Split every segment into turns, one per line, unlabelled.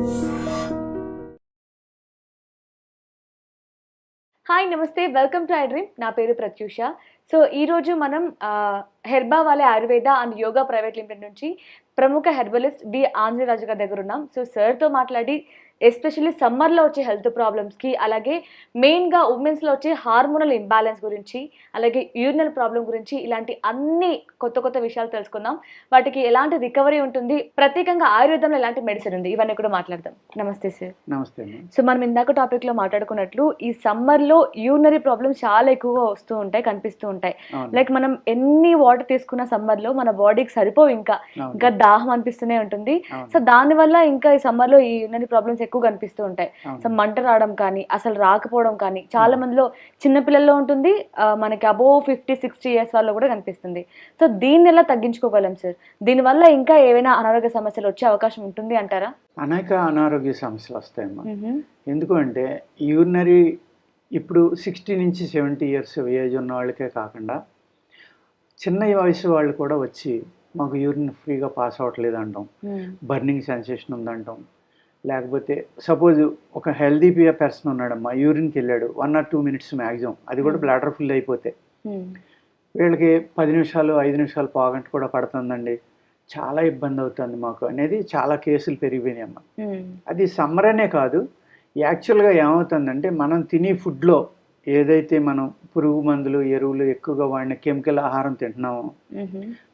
Hi నమస్తే, welcome to I dream. నా పేరు ప్రత్యూష. సో ఈరోజు మనం హెర్బా వాలే Ayurveda and yoga private limited నుంచి ప్రముఖ హెర్బలిస్ట్ డి ఆంజనేయరాజు గారి దగ్గర ఉన్నాం. సో సార్తో మాట్లాడి ఎస్పెషల్లీ సమ్మర్లో వచ్చే హెల్త్ ప్రాబ్లమ్స్కి, అలాగే మెయిన్గా ఉమెన్స్లో వచ్చే హార్మోనల్ ఇంబ్యాలెన్స్ గురించి, అలాగే యూరినల్ ప్రాబ్లం గురించి, ఇలాంటి అన్ని కొత్త కొత్త విషయాలు తెలుసుకుందాం. వాటికి ఎలాంటి రికవరీ ఉంటుంది, ప్రత్యేకంగా ఆయుర్వేదంలో ఎలాంటి మెడిసిన్ ఉంది, ఇవన్నీ కూడా మాట్లాడదాం. నమస్తే సార్.
నమస్తే.
సో మనం ఇందాక టాపిక్లో మాట్లాడుకున్నట్లు ఈ సమ్మర్లో యూరినరీ ప్రాబ్లమ్స్ చాలా ఎక్కువగా వస్తూ ఉంటాయి, కనిపిస్తూ ఉంటాయి. లైక్ మనం ఎన్ని వాటర్ తీసుకున్న సమ్మర్లో మన బాడీకి సరిపోవు, ఇంకా దాహం అనిపిస్తూనే ఉంటుంది. సో దానివల్ల ఇంకా ఈ సమ్మర్లో ఈ యూరినరీ ప్రాబ్లమ్స్ ఎక్కువ కనిపిస్తూ ఉంటాయి. సో మంట రావడం కానీ, అసలు రాకపోవడం కానీ, చాలా మందిలో చిన్నపిల్లల్లో ఉంటుంది, మనకి అబోవ్ 50-60 ఇయర్స్ వాళ్ళు కూడా కనిపిస్తుంది. సో దీన్ని ఎలా తగ్గించుకోగలం సార్? దీనివల్ల ఇంకా ఏవైనా అనారోగ్య సమస్యలు వచ్చే అవకాశం ఉంటుంది అంటారా?
అనేక అనారోగ్య సమస్యలు వస్తాయమ్మా. ఎందుకు అంటే యూరినరీ ఇప్పుడు 60 నుంచి 70 ఇయర్స్ ఏజ్ ఉన్న వాళ్ళకే కాకుండా చిన్న వయసు వాళ్ళు కూడా వచ్చి మాకు యూరిన్ ఫ్రీగా పాస్ అవ్వట్లేదు అంటాం, బర్నింగ్ సెన్సేషన్ ఉందంటాం. లేకపోతే సపోజ్ ఒక హెల్దీ పర్సన్ ఉన్నాడమ్మా, యూరిన్కి వెళ్ళాడు 1 or 2 minutes మ్యాక్సిమం, అది కూడా బ్లాడర్ ఫుల్ అయిపోతే వీళ్ళకి 10 నిమిషాలు 5 నిమిషాలు పావుగంట కూడా పడుతుందండి, చాలా ఇబ్బంది అవుతుంది మాకు అనేది చాలా కేసులు పెరిగిపోయినాయి అమ్మ. అది సమ్మర్ అనే కాదు, యాక్చువల్గా ఏమవుతుందంటే మనం తినే ఫుడ్లో ఏదైతే మనం పురుగు మందులు ఎరువులు ఎక్కువగా వాడిన కెమికల్ ఆహారం తింటున్నామో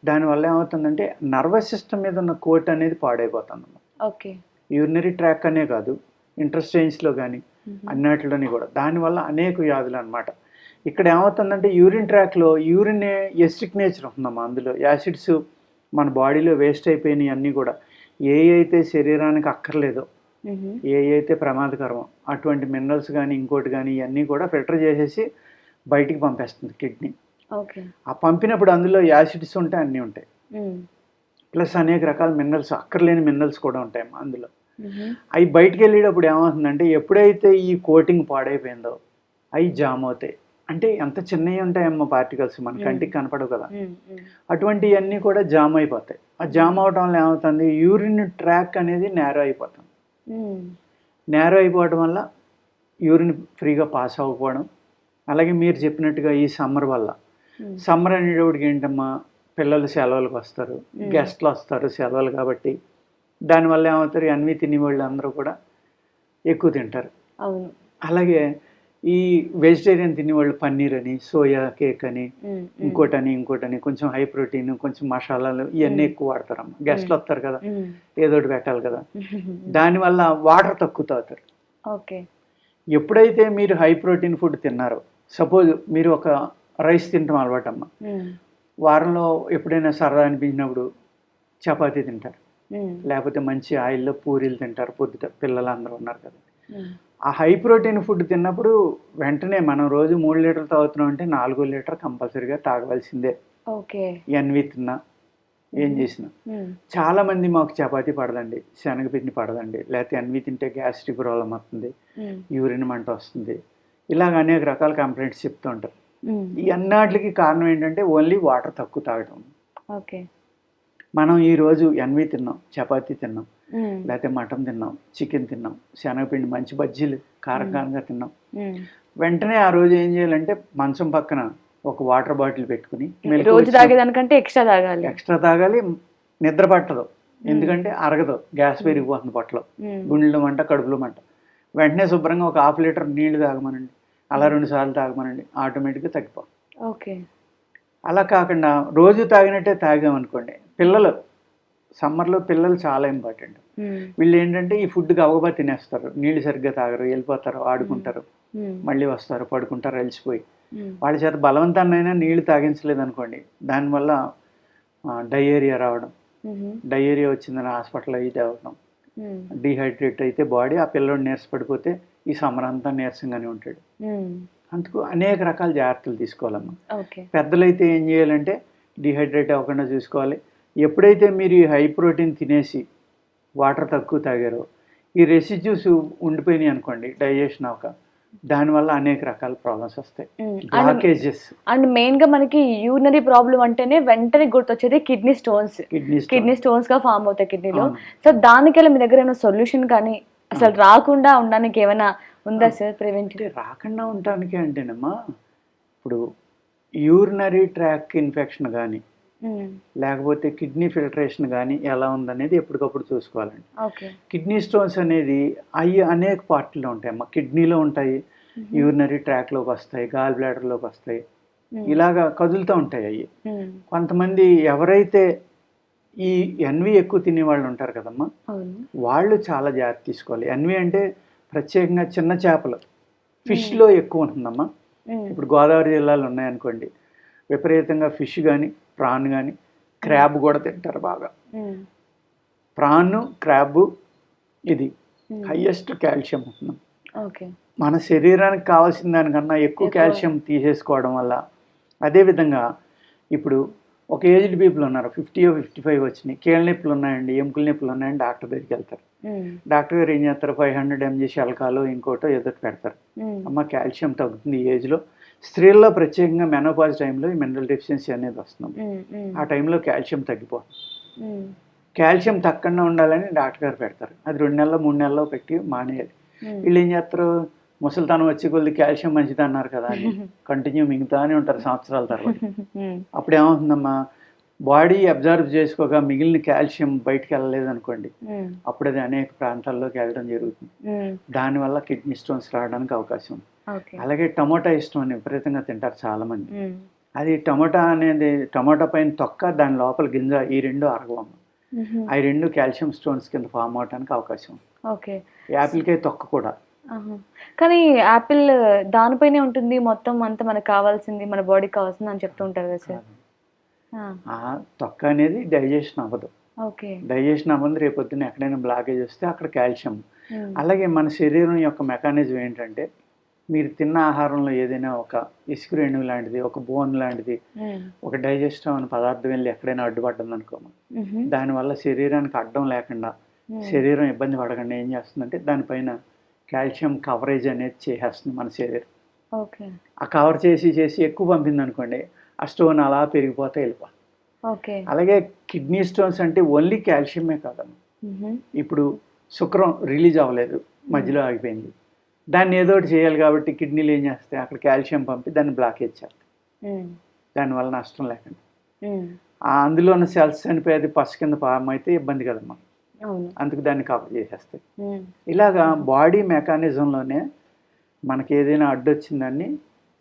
దానివల్ల ఏమవుతుందంటే నర్వస్ సిస్టమ్ మీద ఉన్న కోట్ అనేది పాడైపోతుందమ్మా.
ఓకే.
యూరినరీ ట్రాక్ అనే కాదు, ఇంటెస్టైన్స్లో కానీ అన్నిటిలోని కూడా దానివల్ల అనేక వ్యాధులు అనమాట. ఇక్కడ ఏమవుతుందంటే యూరిన్ ట్రాక్లో యూరిన్ ఎసిడిక్ నేచర్ ఉంటుందమ్మా, అందులో యాసిడ్స్ మన బాడీలో వేస్ట్ అయిపోయినాయి అన్నీ కూడా ఏ అయితే శరీరానికి అక్కర్లేదో, ఏ అయితే ప్రమాదకరమో అటువంటి మినరల్స్ కానీ ఇంకోటి కానీ ఇవన్నీ కూడా ఫిల్టర్ చేసేసి బయటికి పంపేస్తుంది కిడ్నీ. ఆ పంపినప్పుడు అందులో యాసిడ్స్ ఉంటాయి, అన్నీ ఉంటాయి, ప్లస్ అనేక రకాల మినరల్స్, అక్కర్లేని మినరల్స్ కూడా ఉంటాయి అందులో. అవి బయటికి వెళ్ళేటప్పుడు ఏమవుతుందంటే ఎప్పుడైతే ఈ కోటింగ్ పాడైపోయిందో అవి జామ్ అవుతాయి. అంటే ఎంత చిన్నవి ఉంటాయమ్మా పార్టికల్స్, మన కంటికి కనపడవు కదా, అటువంటివన్నీ కూడా జామ్ అయిపోతాయి. ఆ జామ్ అవడం వల్ల ఏమవుతుంది, యూరిన్ ట్రాక్ అనేది నేరో అయిపోతుంది. నేరో అయిపోవడం వల్ల యూరిన్ ఫ్రీగా పాస్ అవ్వకపోవడం. అలాగే మీరు చెప్పినట్టుగా ఈ సమ్మర్ వల్ల, సమ్మర్ అనేటప్పటికి ఏంటమ్మా, పిల్లలు సెలవులకు వస్తారు, గెస్ట్లు వస్తారు సెలవులు కాబట్టి, దానివల్ల ఏమవుతారు, అన్నీ తినే వాళ్ళు అందరూ కూడా ఎక్కువ తింటారు. అలాగే ఈ వెజిటేరియన్ తినేవాళ్ళు పన్నీర్ అని, సోయా కేక్ అని, ఇంకోటని కొంచెం హై ప్రోటీన్, కొంచెం మసాలాలు ఇవన్నీ ఎక్కువ వాడతారమ్మ. గెస్ట్లు వస్తారు కదా, ఏదో ఒకటి పెట్టాలి కదా, దానివల్ల వాటర్ తక్కువ తాగుతారు.
ఓకే.
ఎప్పుడైతే మీరు హై ప్రోటీన్ ఫుడ్ తిన్నారో, సపోజ్ మీరు ఒక రైస్ తింటాం అలవాటమ్మ, వారంలో ఎప్పుడైనా సరదా అనిపించినప్పుడు చపాతీ తింటారు, లేకపోతే మంచి ఆయిల్లో పూరీలు తింటారు, పొద్దుట పిల్లలు అందరూ ఉన్నారు కదా. ఆ హై ప్రోటీన్ ఫుడ్ తిన్నప్పుడు వెంటనే మనం రోజు 3 లీటర్లు తాగుతున్నాం అంటే 4 లీటర్ కంపల్సరీగా తాగవలసిందే. ఎన్వి తిన్నా ఏం చేసినా. చాలా మంది మాకు చపాతీ పడదండి, శనగపిండి పడదండి, లేకపోతే ఎన్వి తింటే గ్యాస్ట్రిక్ ప్రాబ్లం వస్తుంది, యూరిన్ మంట వస్తుంది, ఇలాగ అనేక రకాల కంప్లైంట్స్ చెప్తూ ఉంటారు. ఈ అన్నిటికి కారణం ఏంటంటే ఓన్లీ వాటర్ తక్కువ తాగడం. మనం ఈరోజు ఎన్వి తిన్నాం, చపాతీ తిన్నాం, లేకపోతే మటన్ తిన్నాం, చికెన్ తిన్నాం, శనగపిండి మంచి బజ్జీలు కారకారంగా తిన్నాం, వెంటనే ఆ రోజు ఏం చేయాలంటే మంచం పక్కన ఒక వాటర్ బాటిల్ పెట్టుకుని,
రోజు తాగేదానికంటే ఎక్స్ట్రా తాగాలి.
నిద్ర పట్టదు, ఎందుకంటే అరగదు, గ్యాస్ పెరిగిపోతుంది పొట్టలో, గుండెలో మంట, కడుపులో మంట. వెంటనే శుభ్రంగా ఒక 1/2 లీటర్ నీళ్లు తాగమనండి, అలా 2 సార్లు తాగమనండి, ఆటోమేటిక్గా తగ్గిపోతుంది.
ఓకే.
అలా కాకుండా రోజు తాగినట్టే తాగామనుకోండి, పిల్లలు సమ్మర్లో పిల్లలు చాలా ఇంపార్టెంట్. వీళ్ళు ఏంటంటే ఈ ఫుడ్ గబగబా తినేస్తారు, నీళ్ళు సరిగ్గా తాగరు, వెళ్ళిపోతారు, ఆడుకుంటారు, మళ్ళీ వస్తారు, పడుకుంటారు అలసిపోయి. వాళ్ళ చేత బలవంతాన్నైనా నీళ్లు తాగించలేదు అనుకోండి, దానివల్ల డయేరియా రావడం, డయేరియా వచ్చిందని హాస్పిటల్ అయితే అవ్వడం, డీహైడ్రేట్ అయితే బాడీ, ఆ పిల్లోడు నీరసపడిపోతే ఈ సమ్మర్ అంతా నీరసంగానే ఉంటాడు. అందుకు అనేక రకాల జాగ్రత్తలు తీసుకోవాలమ్మా. పెద్దలైతే ఏం చేయాలంటే డీహైడ్రేట్ అవ్వకుండా చూసుకోవాలి. ఎప్పుడైతే మీరు ఈ హై ప్రోటీన్ తినేసి వాటర్ తక్కువ తాగారో, ఈ రెసిడ్యూస్ ఉండిపోయినాయి అనుకోండి, డైజెషన్ అవ్వక, దానివల్ల అనేక రకాల ప్రాబ్లమ్స్ వస్తాయి.
అండ్
బ్లాకేజెస్,
అండ్ మెయిన్ గా మనకి యూరినరీ ప్రాబ్లం అంటేనే వెంటనే గుర్తొచ్చేది కిడ్నీ స్టోన్స్. కిడ్నీ స్టోన్స్ గా ఫామ్ అవుతాయి కిడ్నీలో. సో దానికెళ్ళి మీ దగ్గర ఏమైనా సొల్యూషన్ కానీ అసలు రాకుండా ఉండడానికి ఏమైనా ఉందా సార్ ప్రివెంటివ్?
అంటే రాకుండా ఉండటానికి అంటేనమ్మా, ఇప్పుడు యూరినరీ ట్రాక్ ఇన్ఫెక్షన్ కానీ లేకపోతే కిడ్నీ ఫిల్టరేషన్ కానీ ఎలా ఉందనేది ఎప్పటికప్పుడు చూసుకోవాలండి.
ఓకే.
కిడ్నీ స్టోన్స్ అనేది అవి అనేక పార్టీలో ఉంటాయి అమ్మా. కిడ్నీలో ఉంటాయి, యూరినరీ ట్రాక్లోకి వస్తాయి, గాల్ బ్లాడర్లోకి వస్తాయి, ఇలాగా కదులుతూ ఉంటాయి అవి. కొంతమంది ఎవరైతే ఈ ఎన్వి ఎక్కువ తినే వాళ్ళు ఉంటారు కదమ్మా, వాళ్ళు చాలా జాగ్రత్త తీసుకోవాలి. ఎన్వి అంటే ప్రత్యేకంగా చిన్న చేపలు, ఫిష్లో ఎక్కువ ఉంటుందమ్మా. ఇప్పుడు గోదావరి జిల్లాలో ఉన్నాయనుకోండి, విపరీతంగా ఫిష్ కానీ ప్రాన్ కానీ క్రాబ్ కూడా తింటారు బాగా. ప్రాన్, క్రాబ్ ఇది హైయెస్ట్ కాల్షియం ఉంటుంది. మన శరీరానికి కావాల్సిన దానికన్నా ఎక్కువ కాల్షియం తీసేసుకోవడం వల్ల. అదేవిధంగా ఇప్పుడు ఒక ఏజ్డ్ పీపుల్ ఉన్నారు, 50 or 55 వచ్చినాయి, కీళ్ళ నొప్పులు ఉన్నాయండి, ఎముకల నొప్పులు ఉన్నాయండి, డాక్టర్ దగ్గరికి వెళ్తారు. డాక్టర్ గారు ఏం చేస్తారు, 500 mg శల్కాలు ఇంకోటో ఏదో పెడతారు. అమ్మ కాల్షియం తగ్గుతుంది ఈ ఏజ్లో. స్త్రీల్లో ప్రత్యేకంగా మెనోపాజ్ టైంలో ఈ మినరల్ డెఫిషియన్సీ అనేది వస్తుంది. ఆ టైంలో కాల్షియం తగ్గిపోతుంది. కాల్షియం తగ్గకుండా ఉండాలని డాక్టర్ గారు పెడతారు. అది 2 నెలలు 3 నెలల్లో పెట్టి మానేయాలి. వీళ్ళు ఏం చేస్తారు, ముసలితనం వచ్చి కొద్ది కాల్షియం మంచిది అన్నారు కదా అని కంటిన్యూ మిగులుతానే ఉంటారు సంవత్సరాల తర్వాత. అప్పుడు ఏమవుతుందమ్మా, బాడీ అబ్జర్వ్ చేసుకోగా మిగిలిన కాల్షియం బయటకు వెళ్ళలేదు అనుకోండి, అప్పుడు అది అనేక ప్రాంతాల్లోకి వెళ్ళడం జరుగుతుంది. దానివల్ల కిడ్నీ స్టోన్స్ రావడానికి అవకాశం ఉంది. అలాగే టమోటా ఇష్టం అని విపరీతంగా తింటారు చాలా మంది. అది టమోటా అనేది, టమోటా పైన తొక్క, దాని లోపల గింజ, ఈ రెండు అరగవమ్మ. అవి రెండు కాల్షియం స్టోన్స్ కింద ఫామ్ అవడానికి అవకాశం ఉంది. యాపిల్కాయ తొక్క కూడా.
కానీ యాపిల్ దానిపైనే ఉంటుంది మొత్తం అంతా మనకు కావాల్సింది, మన బాడీకి కావాల్సింది అని చెప్తూ ఉంటారు కదా సార్.
తొక్క అనేది డైజెషన్ అవ్వదు. డైజెషన్ అవ్వదు, రేపొద్దున ఎక్కడైనా బ్లాకేజ్ వస్తే అక్కడ కాల్షియం. అలాగే మన శరీరం యొక్క మెకానిజం ఏంటంటే, మీరు తిన్న ఆహారంలో ఏదైనా ఒక ఇసుక రేణువు లాంటిది, ఒక బోన్ లాంటిది, ఒక డైజెస్ట్ అవ్వని పదార్థం వెళ్ళి ఎక్కడైనా అడ్డుపడ్డం అనుకోమా, దానివల్ల శరీరానికి అడ్డం లేకుండా, శరీరం ఇబ్బంది పడకుండా ఏం చేస్తుందంటే దానిపైన కాల్షియం కవరేజ్ అనేది చేసేస్తుంది మన శరీరం. ఆ కవర్ చేసి ఎక్కువ పంపింది అనుకోండి, ఆ స్టోన్ అలా పెరిగిపోతే వెళ్ళిపోతుంది. అలాగే కిడ్నీ స్టోన్స్ అంటే ఓన్లీ కాల్షియమే కాదమ్మా. ఇప్పుడు శుక్రం రిలీజ్ అవ్వలేదు, మధ్యలో ఆగిపోయింది, దాన్ని ఏదో ఒకటి చేయాలి కాబట్టి కిడ్నీలు ఏం చేస్తాయి, అక్కడ కాల్షియం పంపి దాన్ని బ్లాకేజ్ చేస్తాయి. దానివల్ల నష్టం లేకుండా అందులో ఉన్న సెల్స్ చనిపోయేది పసు కింద ఫామ్ అయితే ఇబ్బంది కదమ్మా, అందుకు దాన్ని కవర్ చేసేస్తాయి. ఇలాగా బాడీ మెకానిజంలోనే మనకి ఏదైనా అడ్డొచ్చిందాన్ని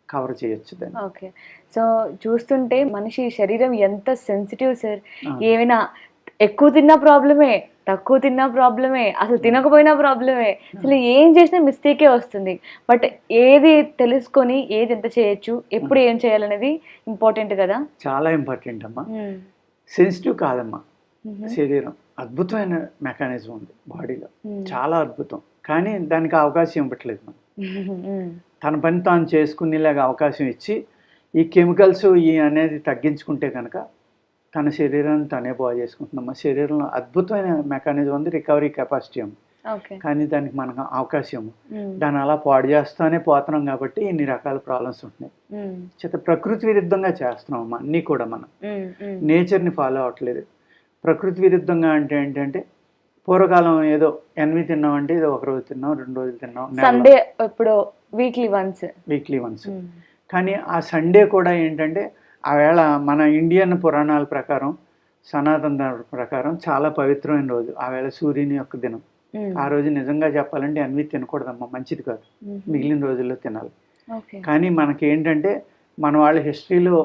కవర్ చేయొచ్చు దాన్ని.
ఓకే. సో చూస్తుంటే మనిషి శరీరం ఎంత సెన్సిటివ్ సార్. ఏమైనా ఎక్కువ తిన్నా ప్రాబ్లమే, తక్కువ తిన్నా ప్రాబ్లమే, అసలు తినకపోయినా ప్రాబ్లమే, అసలు ఏం చేసినా మిస్టేకే వస్తుంది. బట్ ఏది తెలుసుకొని ఏది ఎంత చేయొచ్చు, ఎప్పుడు ఏం చేయాలనేది ఇంపార్టెంట్ కదా.
చాలా ఇంపార్టెంట్ అమ్మా. సెన్సిటివ్ కాదమ్మా శరీరం, అద్భుతమైన మెకానిజం ఉంది బాడీలో, చాలా అద్భుతం. కానీ దానికి అవకాశం ఇవ్వట్లేదు మనం. తన పని తాను చేసుకునేలాగా అవకాశం ఇచ్చి ఈ కెమికల్స్ ఈ అనేది తగ్గించుకుంటే కనుక తన శరీరాన్ని తనే బాగు చేసుకుంటున్నాం. శరీరంలో అద్భుతమైన మెకానిజం ఉంది, రికవరీ కెపాసిటీ ఉంది. కానీ దానికి మనకు అవకాశం, దాన్ని అలా పాడు చేస్తూనే పోతున్నాం కాబట్టి ఇన్ని రకాల ప్రాబ్లమ్స్ ఉంటున్నాయి. చేత ప్రకృతి విరుద్ధంగా చేస్తున్నాం అమ్మా అన్నీ కూడా. మనం నేచర్ని ఫాలో అవ్వట్లేదు. ప్రకృతి విరుద్ధంగా అంటే ఏంటంటే, పూర్వకాలం ఏదో ఎన్వి తిన్నామంటే ఏదో ఒక రోజు తిన్నాం, 2 రోజులు తిన్నాం,
సండే ఇప్పుడు వీక్లీ వన్స్.
కానీ ఆ సండే కూడా ఏంటంటే ఆ వేళ మన ఇండియన్ పురాణాల ప్రకారం, సనాతన ధర్మ ప్రకారం చాలా పవిత్రమైన రోజు. ఆ వేళ సూర్యుని యొక్క దినం. ఆ రోజు నిజంగా చెప్పాలంటే ఎన్వి తినకూడదమ్మా, మంచిది కాదు, మిగిలిన రోజుల్లో తినాలి. కానీ మనకి ఏంటంటే మన వాళ్ళ హిస్టరీలో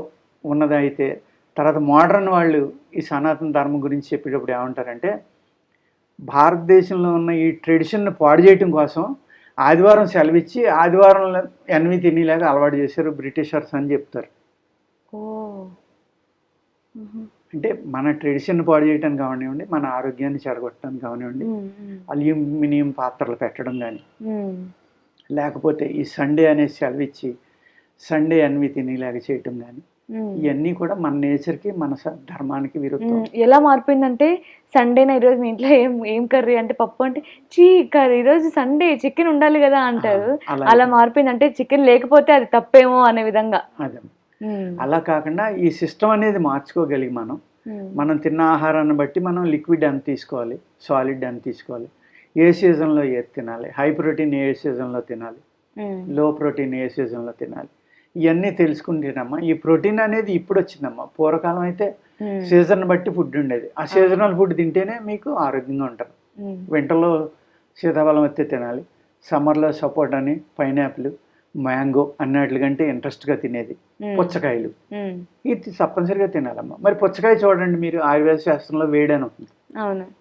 ఉన్నదైతే, తర్వాత మోడర్న్ వాళ్ళు ఈ సనాతన ధర్మం గురించి చెప్పేటప్పుడు ఏమంటారంటే, భారతదేశంలో ఉన్న ఈ ట్రెడిషన్ను పాడు చేయటం కోసం ఆదివారం సెలవిచ్చి ఆదివారంలో ఎన్వి తినేలాగా అలవాటు చేశారు బ్రిటిషర్స్ అని చెప్తారు. అంటే మన ట్రెడిషన్ పాడు చేయడానికి కానివ్వండి, మన ఆరోగ్యాన్ని చెడగొట్టడానికి కానివ్వండి, అల్యూమినియం పాత్రలు పెట్టడం కానీ, లేకపోతే ఈ సండే అనేది సెలవిచ్చి సండే ఎన్వి తినేలాగా చేయటం కానీ, ఇవన్నీ కూడా మన నేచర్కి మన ధర్మానికి విరుద్ధం.
ఎలా మారిపోయిందంటే సండేనా ఈరోజు మీ ఇంట్లో ఏం కర్రీ అంటే పప్పు అంటే చీ కర్రీ ఈరోజు సండే చికెన్ ఉండాలి కదా అంటారు. అలా మారిపోయింది. అంటే చికెన్ లేకపోతే అది తప్పేమో అనే విధంగా.
అదే అలా కాకుండా ఈ సిస్టమ్ అనేది మార్చుకోగలిగి మనం తిన్న ఆహారాన్ని బట్టి మనం లిక్విడ్ ఎంత తీసుకోవాలి, సాలిడ్ ఎంత తీసుకోవాలి, ఏ సీజన్లో ఏది తినాలి, హై ప్రోటీన్ ఏ సీజన్లో తినాలి, లో ప్రోటీన్ ఏ సీజన్లో తినాలి, ఇవన్నీ తెలుసుకుంటేనమ్మా. ఈ ప్రోటీన్ అనేది ఇప్పుడు వచ్చిందమ్మా. పూర్వకాలం అయితే సీజన్ బట్టి ఫుడ్ ఉండేది. ఆ సీజనల్ ఫుడ్ తింటేనే మీకు ఆరోగ్యంగా ఉంటారు. వింటర్లో సీతాఫలం అయితే తినాలి, సమ్మర్లో సపోటా అని, పైనాపిల్, మ్యాంగో అన్నట్లుగంటే ఇంట్రెస్ట్గా తినేది పుచ్చకాయలు. ఇది తప్పనిసరిగా తినాలమ్మా. మరి పుచ్చకాయ చూడండి మీరు, ఆయుర్వేద శాస్త్రంలో వేడి అని ఉంటుంది.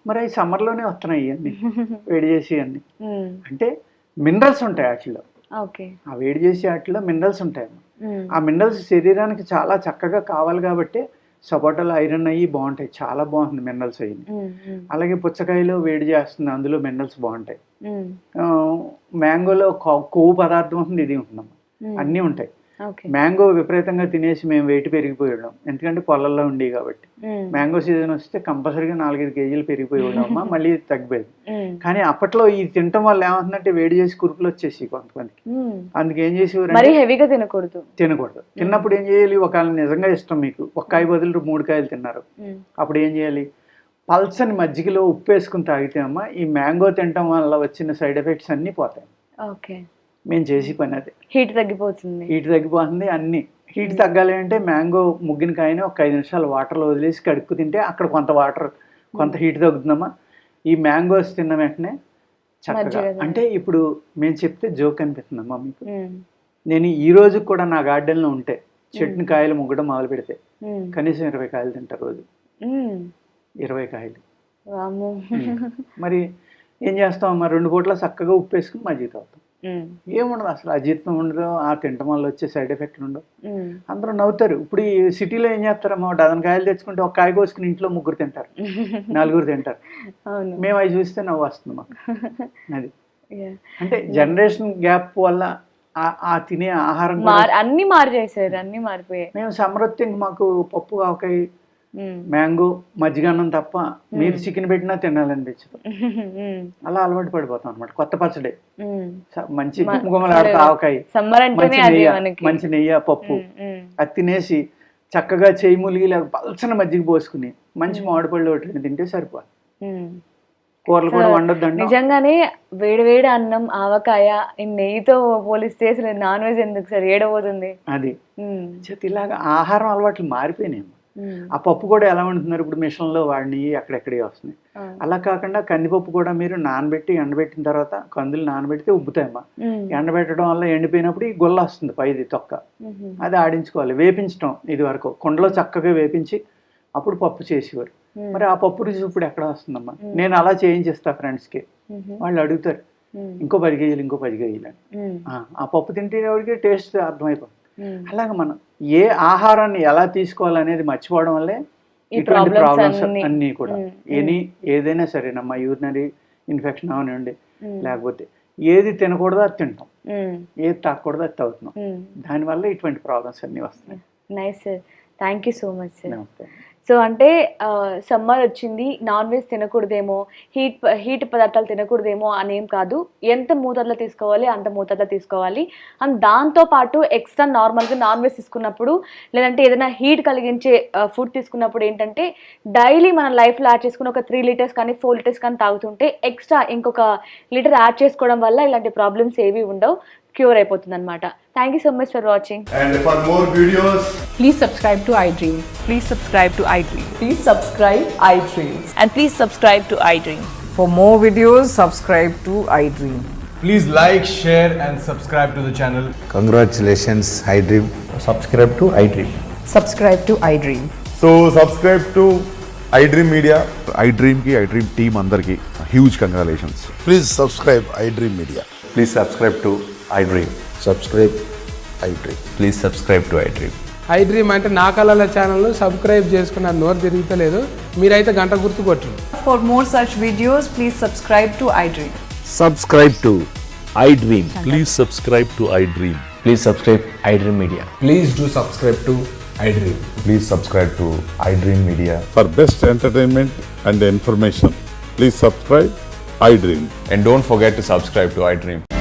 మరి అవి సమ్మర్లోనే వస్తున్నాయి ఇవన్నీ వేడి చేసి అన్ని. అంటే మినరల్స్ ఉంటాయి వాటిలో. ఆ వేడి చేసే వాటిలో మినరల్స్ ఉంటాయమ్మా. ఆ మినరల్స్ శరీరానికి చాలా చక్కగా కావాలి కాబట్టి సపోటాలో ఐరన్ అయ్యి బాగుంటాయి, చాలా బాగుంటుంది మినరల్స్ అయ్యి. అలాగే పుచ్చకాయలో వేడి చేస్తుంది, అందులో మినరల్స్ బాగుంటాయి. మ్యాంగోలో కొవ్వు పదార్థం ఉంటుంది, ఇది ఉంటుందమ్మా. అన్నీ ఉంటాయి. మ్యాంగో విపరీతంగా తినేసి మేము వెయిట్ పెరిగిపోయి ఉన్నాం, ఎందుకంటే పొలాల్లో ఉండి కాబట్టి. మ్యాంగో సీజన్ వస్తే కంపల్సరీగా 4-5 కేజీలు పెరిగిపోయి ఉన్నామా, మళ్ళీ తగ్గిపోయింది. కానీ అప్పట్లో ఇది తినటం వల్ల ఏమవుతుందంటే వేడి చేసి కురుపులు వచ్చేసి కొంతమందికి. అందుకేం చేసేవారు, తినకూడదు. తిన్నప్పుడు ఏం చేయాలి, ఒకవేళ నిజంగా ఇష్టం మీకు, ఒక కాయ బదులు 3 కాయలు తిన్నారు, అప్పుడు ఏం చేయాలి, పల్సని మజ్జిగలో ఉప్పు వేసుకుని తాగితే అమ్మా ఈ మ్యాంగో తినటం వల్ల వచ్చిన సైడ్ ఎఫెక్ట్స్ అన్నీ పోతాయి. మేము చేసి పని అదే. హీట్ తగ్గిపోతుంది అన్ని. హీట్ తగ్గాలి అంటే మ్యాంగో ముగ్గిన కాయని ఒక 5 నిమిషాలు వాటర్లో వదిలేసి కడుక్కు తింటే అక్కడ కొంత వాటర్, కొంత హీట్ తగ్గుతుందమ్మా. ఈ మ్యాంగోస్ తిన్న వెంటనే చక్కగా, అంటే ఇప్పుడు మేము చెప్తే జోక్ అనిపిస్తుందమ్మా మీకు. నేను ఈ రోజు కూడా నా గార్డెన్లో ఉంటే చెట్టుని కాయలు ముగ్గడం మొదలు పెడితే కనీసం 20 కాయలు తింటా రోజు. 20 కాయలు. మరి ఏం చేస్తామమ్మా, 2 పూట్ల చక్కగా ఉప్పు వేసుకుని మజ్జిగ తాగుతాం. ఏముండదు అసలు, అజీర్ణం ఉండదు, ఆ తింటం వల్ల వచ్చే సైడ్ ఎఫెక్ట్లు ఉండవు. అందరూ నవ్వుతారు. ఇప్పుడు ఈ సిటీలో ఏం చేస్తారమ్మా, 1 డజన్ కాయలు తెచ్చుకుంటే ఒక కాయ కోసుకుని ఇంట్లో 3 తింటారు, 4 తింటారు. మేము అవి చూస్తే నవ్వు వస్తుంది మాకు. అది అంటే జనరేషన్ గ్యాప్ వల్ల ఆ తినే ఆహారం
అన్ని మారిపోయాయి, అన్ని మారిపోయాయి.
మేము సమృద్ధికి మాకు పప్పు, ఆవకాయ, మ్యాంగో, మజ్జిగన్నం తప్ప మీరు చికెన్ పెట్టినా తినాలనిపించదు. అలా అలవాటు పడిపోతాం అనమాట. కొత్త పచ్చడి, మంచి గుమ్మగుమ్మలాడుతూ ఆవకాయ, మంచి నెయ్యి, పప్పు, అది తినేసి చక్కగా చేయి ములిగి పల్చన మజ్జిగ పోసుకుని మంచి మామిడిపళ్ళు ఒకటి తింటే సరిపోదు. కూరలు కూడా వండొద్దండి.
నిజంగానే వేడి అన్నం, ఆవకాయ నెయ్యితో పోలిస్తే అసలు నాన్ వెజ్ ఎందుకు సార్, ఏడబోతుంది
అది. ఇలాగా ఆహారం అలవాట్లు మారిపోయినాయి. ఆ పప్పు కూడా ఎలా వండుతున్నారు ఇప్పుడు, మిషన్లో వాడిని అక్కడెక్కడే వస్తున్నాయి. అలా కాకుండా కందిపప్పు కూడా మీరు నానబెట్టి ఎండబెట్టిన తర్వాత, కందులు నానబెడితే ఉబ్బుతాయమ్మా. ఎండబెట్టడం వల్ల ఎండిపోయినప్పుడు ఈ గొల్ల వస్తుంది పైది తొక్క, అది ఆడించుకోవాలి. వేపించడం, ఇది వరకు కుండలో చక్కగా వేపించి అప్పుడు పప్పు చేసేవారు. మరి ఆ పప్పు రుచి ఇప్పుడు ఎక్కడ వస్తుందమ్మా. నేను అలా చేయించేస్తా ఫ్రెండ్స్కి, వాళ్ళు అడుగుతారు ఇంకో 10 కేజీలు, ఇంకో 10 కేజీలు అని. ఆ పప్పు తింటే టేస్ట్ అర్థమైపోతుంది. అలాగే మనం ఏ ఆహారాన్ని ఎలా తీసుకోవాలనేది మర్చిపోవడం వల్లే ఇటువంటి ప్రాబ్లమ్స్ అన్నీ కూడా. ఏదైనా సరేనమ్మా, యూరినరీ ఇన్ఫెక్షన్ అవనివ్వండి, లేకపోతే ఏది తినకూడదో అది తింటాం, ఏది తాగకూడదో అది తాగుతున్నాం, దానివల్ల ఇటువంటి ప్రాబ్లమ్స్ అన్నీ వస్తున్నాయి.
Nice sir, thank you so much sir. So అంటే సమ్మర్ వచ్చింది, నాన్ వెజ్ తినకూడదేమో, హీట్ పదార్థాలు తినకూడదేమో అనేం కాదు. ఎంత మోతాదులో తీసుకోవాలి అంత మోతాదులో తీసుకోవాలి. అండ్ దాంతోపాటు ఎక్స్ట్రా నార్మల్గా నాన్ వెజ్ తీసుకున్నప్పుడు, లేదంటే ఏదైనా హీట్ కలిగించే ఫుడ్ తీసుకున్నప్పుడు ఏంటంటే డైలీ మన లైఫ్లో యాడ్ చేసుకుని ఒక 3 లీటర్స్ కానీ 4 లీటర్స్ కానీ తాగుతుంటే ఎక్స్ట్రా ఇంకొక లీటర్ యాడ్ చేసుకోవడం వల్ల ఇలాంటి ప్రాబ్లమ్స్ ఏవి ఉండవు, క్యూర్ అయిపోతుంది అనమాట. Thank you so much for watching.
And for more videos,
please subscribe to iDream.
Please subscribe to iDream.
Please subscribe iDream.
And please subscribe to iDream.
For more videos, subscribe to iDream.
please like, share and subscribe to the channel.
Congratulations, iDream.
Subscribe to iDream.
Subscribe to iDream.
So subscribe to iDream Media.
iDream ki iDream team andarki huge congratulations.
Please subscribe iDream Media.
Please subscribe to iDream.
Subscribe iDream.
Please subscribe to iDream.
iDream అంటే నా కళల channel subscribe చేసుకున్న నోరు తిరుగుతలేదు, మీరైతే గంట గుర్తు కొట్టండి.
For more such videos, please subscribe to iDream.
Subscribe to iDream. Please subscribe to iDream.
Please subscribe iDream Media.
Please do subscribe to iDream.
Please subscribe to iDream Media.
For best entertainment and information, please subscribe iDream.
And don't forget to subscribe to iDream.